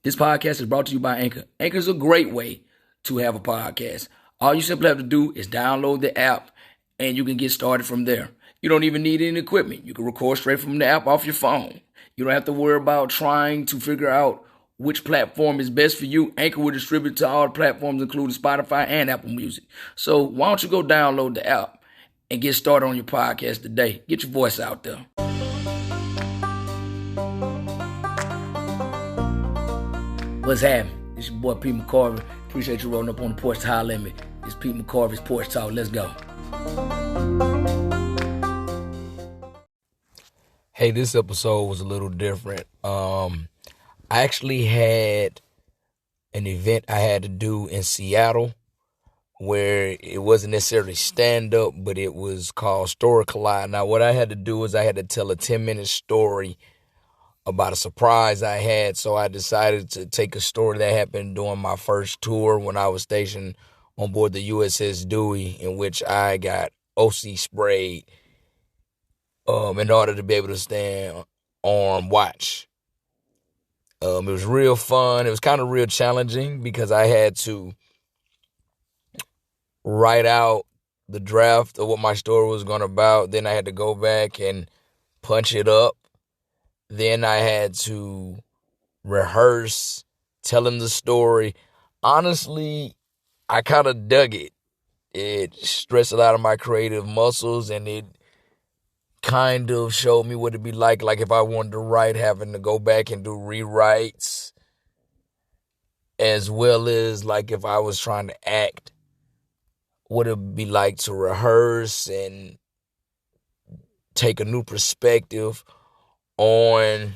This podcast is brought to you by Anchor. Anchor is a great way to have a podcast. All you simply have to do is download the app and you can get started from there. You don't even need any equipment. You can record straight from the app off your phone. You don't have to worry about trying to figure out which platform is best for you. Anchor will distribute to all platforms, including Spotify and Apple Music. So why don't you go download the app and get started on your podcast today. Get your voice out there. What's happening? It's your boy Pete McCorvey. Appreciate you rolling up on the Porch to High Limit. It's Pete McCorvey's Porch Talk. Let's go. Hey, this episode was a little different. I actually had an event I had to do in Seattle where it wasn't necessarily stand-up, but it was called Story Collide. Now, what I had to do was I had to tell a 10-minute story about a surprise I had, so I decided to take a story that happened during my first tour when I was stationed on board the USS Dewey, in which I got OC sprayed in order to be able to stand on watch. It was real fun. It was kind of real challenging because I had to write out the draft of what my story was going about. Then I had to go back and punch it up. Then I had to rehearse telling the story. Honestly, I kind of dug it. It stressed a lot of my creative muscles, and it kind of showed me what it'd be like if I wanted to write, having to go back and do rewrites, as well as if I was trying to act, what it'd be like to rehearse and take a new perspective on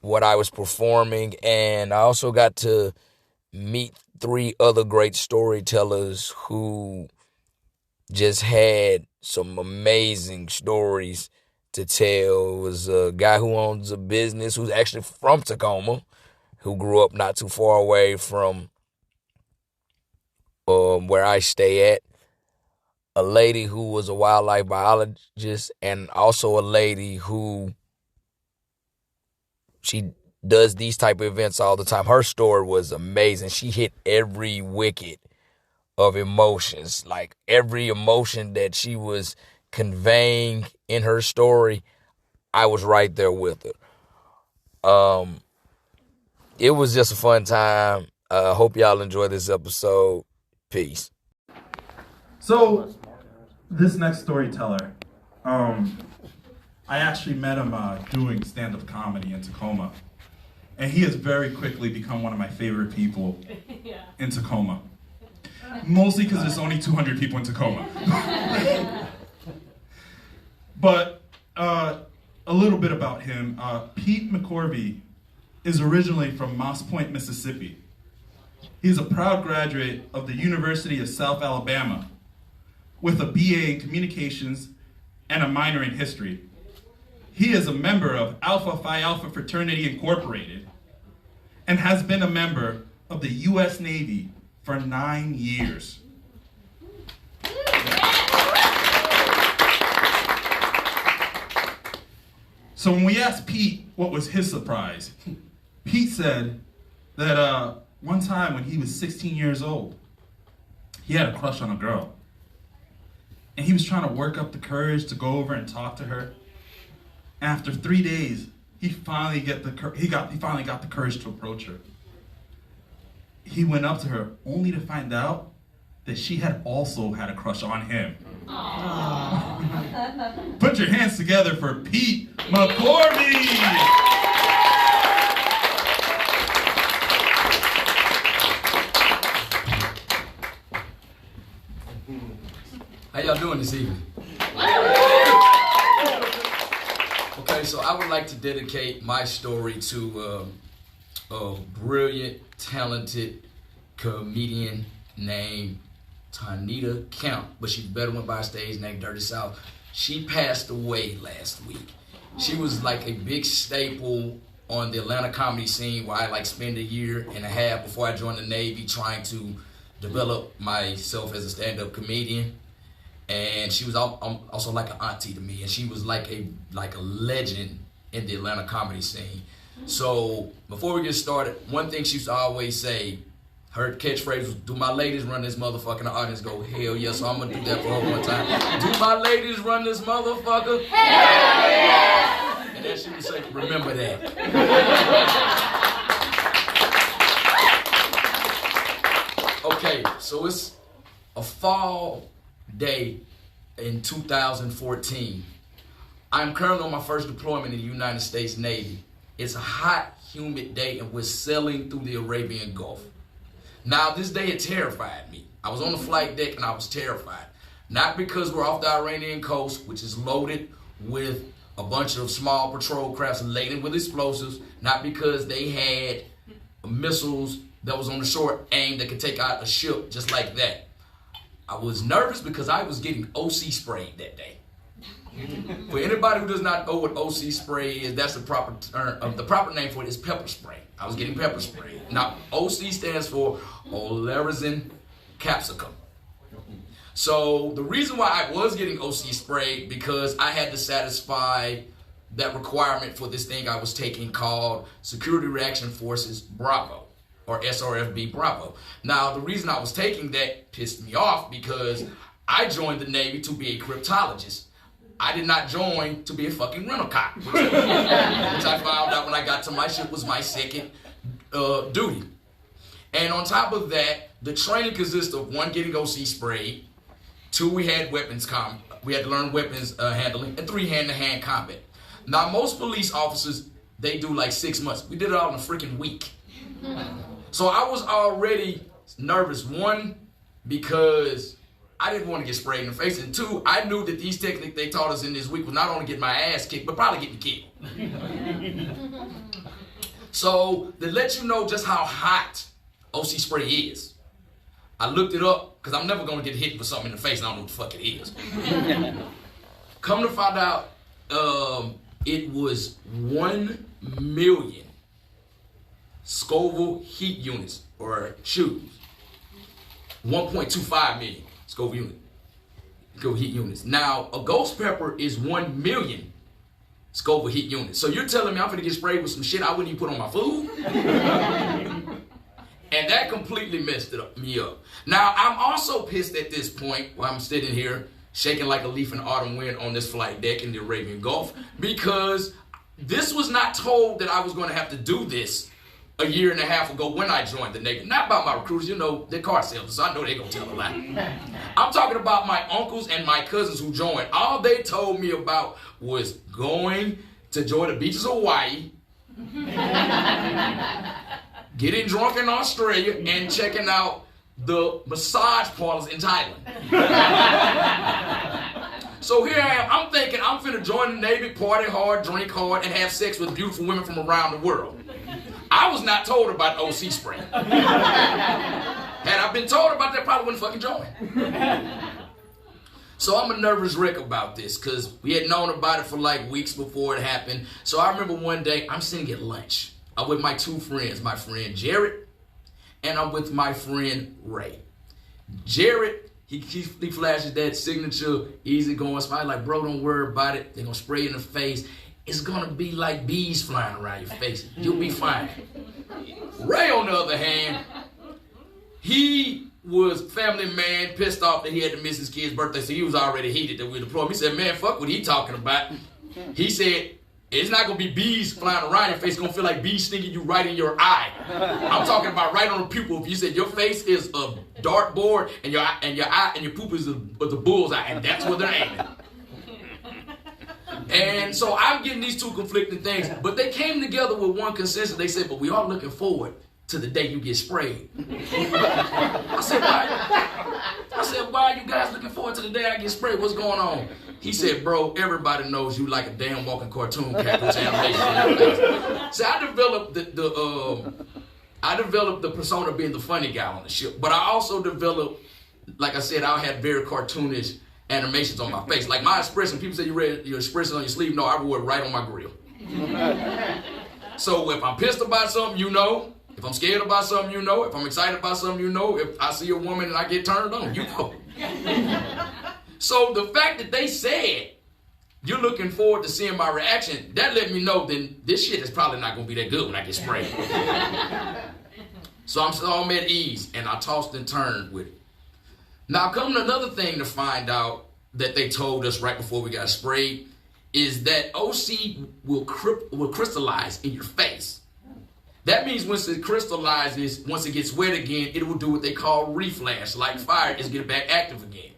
what I was performing. And I also got to meet 3 other great storytellers who just had some amazing stories to tell. It was a guy who owns a business who's actually from Tacoma, who grew up not too far away from where I stay at. A lady who was a wildlife biologist, and also a lady who she does these type of events all the time. Her story was amazing. She hit every wicket of emotions. Every emotion that she was conveying in her story, I was right there with her. It was just a fun time. Hope y'all enjoy this episode. Peace. So, this next storyteller, I actually met him doing stand-up comedy in Tacoma. And he has very quickly become one of my favorite people in Tacoma. Mostly because there's only 200 people in Tacoma. But a little bit about him. Pete McCorvey is originally from Moss Point, Mississippi. He's a proud graduate of the University of South Alabama with a BA in Communications and a minor in History. He is a member of Alpha Phi Alpha Fraternity Incorporated and has been a member of the U.S. Navy for 9 years. So when we asked Pete what was his surprise, Pete said that one time when he was 16 years old, he had a crush on a girl. And he was trying to work up the courage to go over and talk to her. After 3 days, he finally got the courage to approach her. He went up to her only to find out that she had also had a crush on him. Put your hands together for Pete McCorvey! How y'all doing this evening? Okay, so I would like to dedicate my story to a brilliant, talented comedian named Tanita Kemp, but she better went by a stage named Dirty South. She passed away last week. She was a big staple on the Atlanta comedy scene, where I spent a year and a half before I joined the Navy trying to develop myself as a stand-up comedian. And she was also like an auntie to me, and she was like a legend in the Atlanta comedy scene. So before we get started, one thing she used to always say, her catchphrase was, "Do my ladies run this motherfucker?" And the audience go, "Hell yeah!" So I'm gonna do that for her one time. "Do my ladies run this motherfucker?" Hell yeah! And then she would say, "Remember that." Okay, so it's a fall day in 2014. I'm currently on my first deployment in the United States Navy. It's a hot, humid day, and we're sailing through the Arabian Gulf. Now, this day had terrified me. I was on the flight deck and I was terrified. Not because we're off the Iranian coast, which is loaded with a bunch of small patrol crafts laden with explosives, not because they had missiles that was on the shore aimed that could take out a ship just like that. I was nervous because I was getting OC sprayed that day. For anybody who does not know what OC spray is, that's the proper term. The proper name for it is pepper spray. I was getting pepper spray. Now, OC stands for oleoresin capsicum. So the reason why I was getting OC spray because I had to satisfy that requirement for this thing I was taking called Security Reaction Forces Bravo, or SRFB Bravo. Now, the reason I was taking that pissed me off because I joined the Navy to be a cryptologist. I did not join to be a fucking rental cop, which I found out when I got to my ship was my second duty. And on top of that, the training consists of 1, getting OC sprayed, 2, we had we had to learn weapons handling, and 3, hand-to-hand combat. Now, most police officers, they do like 6 months. We did it all in a freaking week. So I was already nervous, 1, because I didn't want to get sprayed in the face, and 2, I knew that these techniques they taught us in this week was not only get my ass kicked, but probably get me killed. So to let you know just how hot OC spray is, I looked it up because I'm never going to get hit with something in the face and I don't know what the fuck it is. Come to find out, it was 1 million Scoville heat units or shoes. 1.25 million Scoville heat units. Now, a ghost pepper is 1 million Scoville heat units. So you're telling me I'm gonna get sprayed with some shit I wouldn't even put on my food? And that completely messed me up. Now, I'm also pissed at this point while I'm sitting here shaking like a leaf in autumn wind on this flight deck in the Arabian Gulf, because this was not told that I was going to have to do this a year and a half ago when I joined the Navy. Not by my recruiters, you know, they're car salesmen, so I know they're going to tell a lie. I'm talking about my uncles and my cousins who joined. All they told me about was going to enjoy the beaches of Hawaii, getting drunk in Australia, and checking out the massage parlors in Thailand. So here I am, I'm thinking I'm finna join the Navy, party hard, drink hard, and have sex with beautiful women from around the world. I was not told about OC spray. Had I been told about that, I probably wouldn't fucking join. So I'm a nervous wreck about this because we had known about it for like weeks before it happened. So I remember one day I'm sitting at lunch. I'm with my 2 friends, my friend Jared, and I'm with my friend Ray. Jared, he flashes that signature easygoing smile like, bro, don't worry about it. They're going to spray you in the face. It's going to be like bees flying around your face. You'll be fine. Ray, on the other hand, he was family man, pissed off that he had to miss his kid's birthday, so he was already heated that we deployed. He said, man, fuck what he talking about. He said, it's not going to be bees flying around your face. It's going to feel like bees stinging you right in your eye. I'm talking about right on the pupil. If you said your face is a dartboard and your eye and your pupil is the bullseye, and that's where they're aiming. And so I'm getting these 2 conflicting things, but they came together with one consensus. They said, but we are looking forward to the day you get sprayed. I said, why are you guys looking forward to the day I get sprayed? What's going on? He said, bro, everybody knows you like a damn walking cartoon character with animation. So I developed the persona of being the funny guy on the ship, but I also developed, like I said, I had very cartoonish animations on my face. Like my expression, people say you read your expression on your sleeve. No, I wore it right on my grill. So if I'm pissed about something, you know. If I'm scared about something, you know. If I'm excited about something, you know. If I see a woman and I get turned on, you know. So the fact that they said you're looking forward to seeing my reaction. That let me know then this shit is probably not going to be that good when I get sprayed. So I'm at ease, and I tossed and turned with it. Now, coming another thing to find out that they told us right before we got sprayed is that OC will crystallize in your face. That means once it crystallizes, once it gets wet again, it will do what they call reflash, like fire, is get back active again.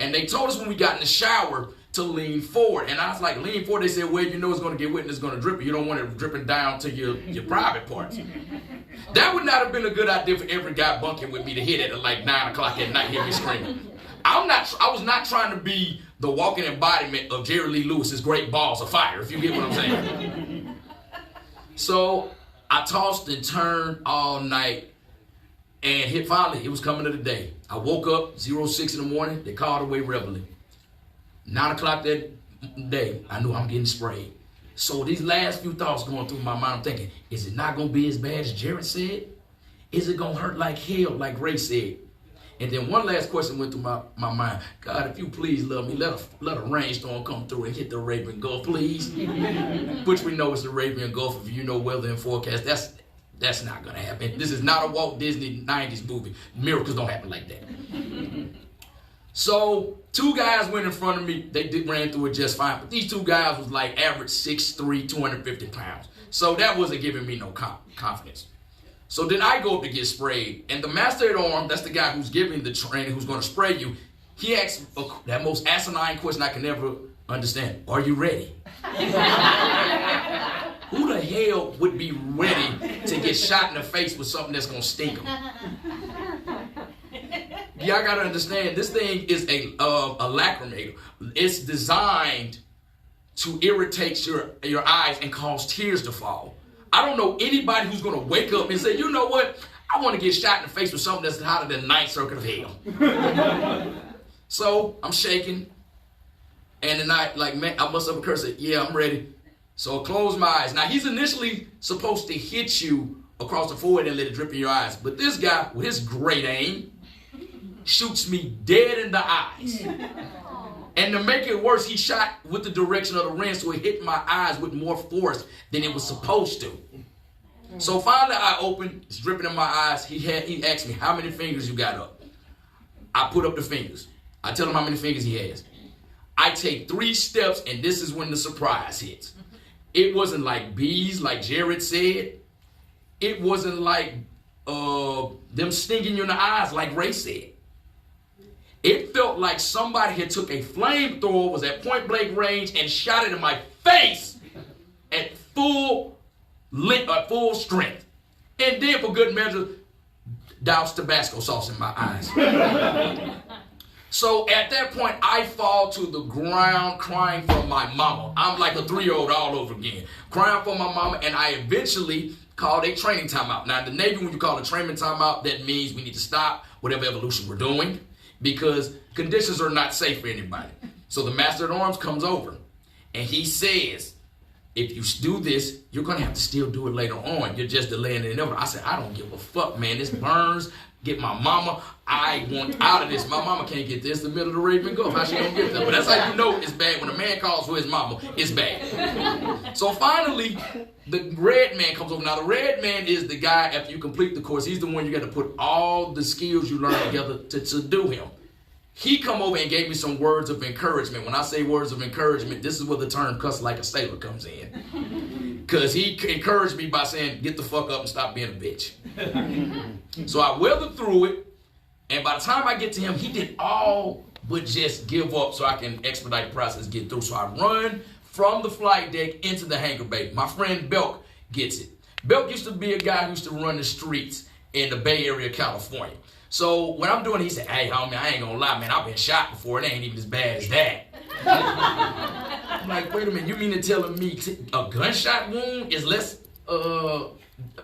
And they told us when we got in the shower to lean forward. And I was like, lean forward. They said, well, you know it's going to get wet and it's going to drip. You don't want it dripping down to your private parts. That would not have been a good idea for every guy bunking with me to hit at like 9 o'clock at night, hear me screaming. I was not trying to be the walking embodiment of Jerry Lee Lewis's great balls of fire, if you get what I'm saying. So I tossed and turned all night, and finally, it was coming to the day. I woke up 06 in the morning. They called away Reveille. 9 o'clock that day, I knew I'm getting sprayed. So these last few thoughts going through my mind, I'm thinking, is it not going to be as bad as Jared said? Is it going to hurt like hell, like Ray said? And then one last question went through my mind. God, if you please love me, let a rainstorm come through and hit the Arabian Gulf, please. Which we know is the Arabian Gulf. If you know weather and forecast, that's not going to happen. This is not a Walt Disney 90s movie. Miracles don't happen like that. So 2 guys went in front of me. They ran through it just fine. But these 2 guys was like average 6'3", 250 pounds. So that wasn't giving me no confidence. So then I go up to get sprayed. And the master at arms, that's the guy who's giving the training, who's going to spray you, he asks that most asinine question I can never understand. Are you ready? Who the hell would be ready to get shot in the face with something that's going to stink them? Y'all got to understand, this thing is a lacrimator. It's designed to irritate your eyes and cause tears to fall. I don't know anybody who's going to wake up and say, you know what? I want to get shot in the face with something that's hotter than the 9th circuit of hell. So I'm shaking. And then I must have a curse. Said, yeah, I'm ready. So I close my eyes. Now, he's initially supposed to hit you across the forehead and let it drip in your eyes. But this guy, with his great aim, shoots me dead in the eyes. And to make it worse, he shot with the direction of the rim, so it hit my eyes with more force than it was supposed to. So finally I opened, it's dripping in my eyes. He asked me, how many fingers you got up? I put up the fingers. I tell him how many fingers he has. I take 3 steps, and this is when the surprise hits. It wasn't like bees, like Jared said. It wasn't like them stinging you in the eyes, like Ray said. It felt like somebody had took a flamethrower, was at point blank range, and shot it in my face at full strength. And then, for good measure, doused Tabasco sauce in my eyes. So at that point, I fall to the ground crying for my mama. I'm like a 3-year-old all over again, crying for my mama, and I eventually called a training timeout. Now, in the Navy, when you call a training timeout, that means we need to stop whatever evolution we're doing, because conditions are not safe for anybody. So the master at arms comes over, and he says, if you do this, you're going to have to still do it later on. You're just delaying it. I said, I don't give a fuck, man. This burns. Get my mama. I want out of this. My mama can't get this. The middle of the Arabian Gulf. How she gonna get that? But that's how you know it's bad. When a man calls for his mama, it's bad. So finally, the red man comes over. Now, the red man is the guy, after you complete the course, he's the one you got to put all the skills you learn together to do him. He come over and gave me some words of encouragement. When I say words of encouragement, this is where the term cuss like a sailor comes in. Because he encouraged me by saying, get the fuck up and stop being a bitch. So I weathered through it. And by the time I get to him, he did all but just give up so I can expedite the process, get through. So I run from the flight deck into the hangar bay. My friend Belk gets it. Belk used to be a guy who used to run the streets in the Bay Area, California. So when I'm doing it, he said, hey, homie, I ain't gonna lie, man, I've been shot before. It ain't even as bad as that. I'm like, wait a minute, you mean to tell me a gunshot wound is less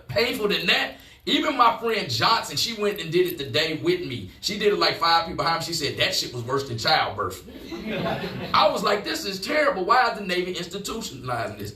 painful than that? Even my friend Johnson, she went and did it the day with me. She did it like 5 people behind me. She said that shit was worse than childbirth. I was like, this is terrible. Why is the Navy institutionalizing this?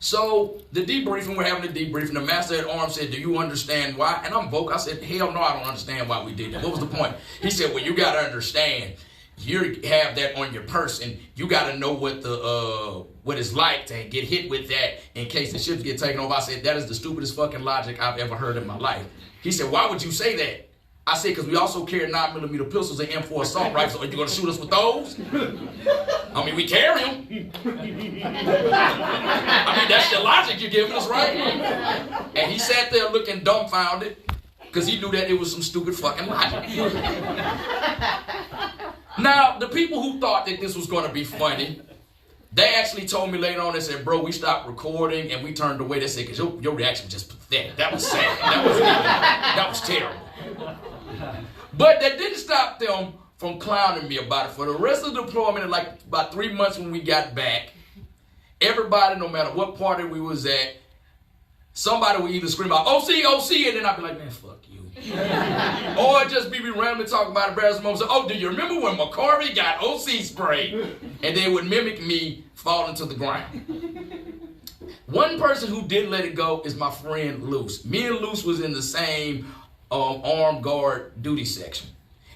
So the debriefing, we're having a debriefing. The master at arms said, do you understand why? And I'm vocal. I said, hell no, I don't understand why we did that. What was the point? He said, well, you got to understand. you have that on your person, you got to know what it's like to get hit with that in case the ships get taken over. I said, that is the stupidest fucking logic I've ever heard in my life. He said, why would you say that? I said, because we also carry 9mm pistols and M4 assault rifles. Are you going to shoot us with those? I mean, we carry them. I mean, that's your logic you're giving us, right? And he sat there looking dumbfounded because he knew that it was some stupid fucking logic. Now, the people who thought that this was going to be funny, they actually told me later on, they said, bro, we stopped recording and we turned away. They said, because your reaction was just pathetic. That was sad. That was terrible. But that didn't stop them from clowning me about it. For the rest of the deployment, like about 3 months when we got back, everybody, no matter what party we was at, somebody would either scream out, OC, OC, and then I'd be like, man, fuck you. Or just be randomly talking about embarrassing moments. Oh, do you remember when McCorvey got OC spray? And they would mimic me falling to the ground. One person who didn't let it go is my friend Luce. Me and Luce was in the same armed guard duty section.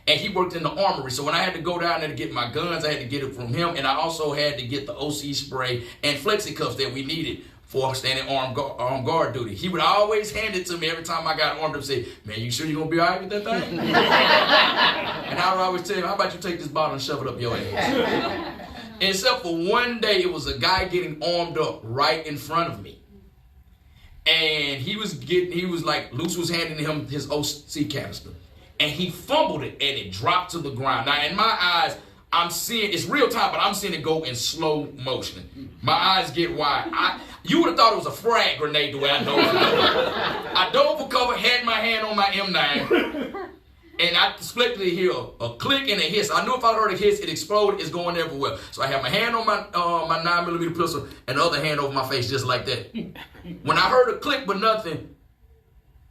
And he worked in the armory. So when I had to go down there to get my guns, I had to get it from him. And I also had to get the OC spray and flexi cuffs that we needed for standing armed guard duty. He would always hand it to me every time I got armed up and say, man, you sure you're going to be all right with that thing? And I would always tell him, how about you take this bottle and shove it up your ass? Except for one day, it was a guy getting armed up right in front of me. And he was like, Luce was handing him his OC canister. And he fumbled it and it dropped to the ground. Now, in my eyes, I'm seeing, it's real time, but I'm seeing it go in slow motion. My eyes get wide. You would have thought it was a frag grenade the way I dove for cover. I dove for cover, had my hand on my M9, and I expected to hear a click and a hiss. I knew if I heard a hiss, it exploded, it's going everywhere. So I had my hand on my 9mm pistol and the other hand over my face just like that. When I heard a click but nothing,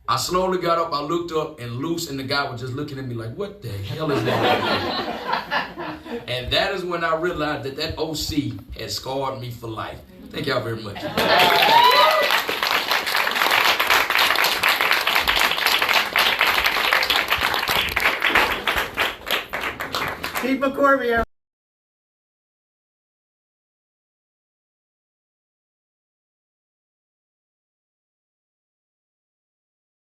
I slowly got up, I looked up, and Luce and the guy were just looking at me like, what the hell is that? And that is when I realized that OC had scarred me for life. Thank y'all very much. Keep McCorvey.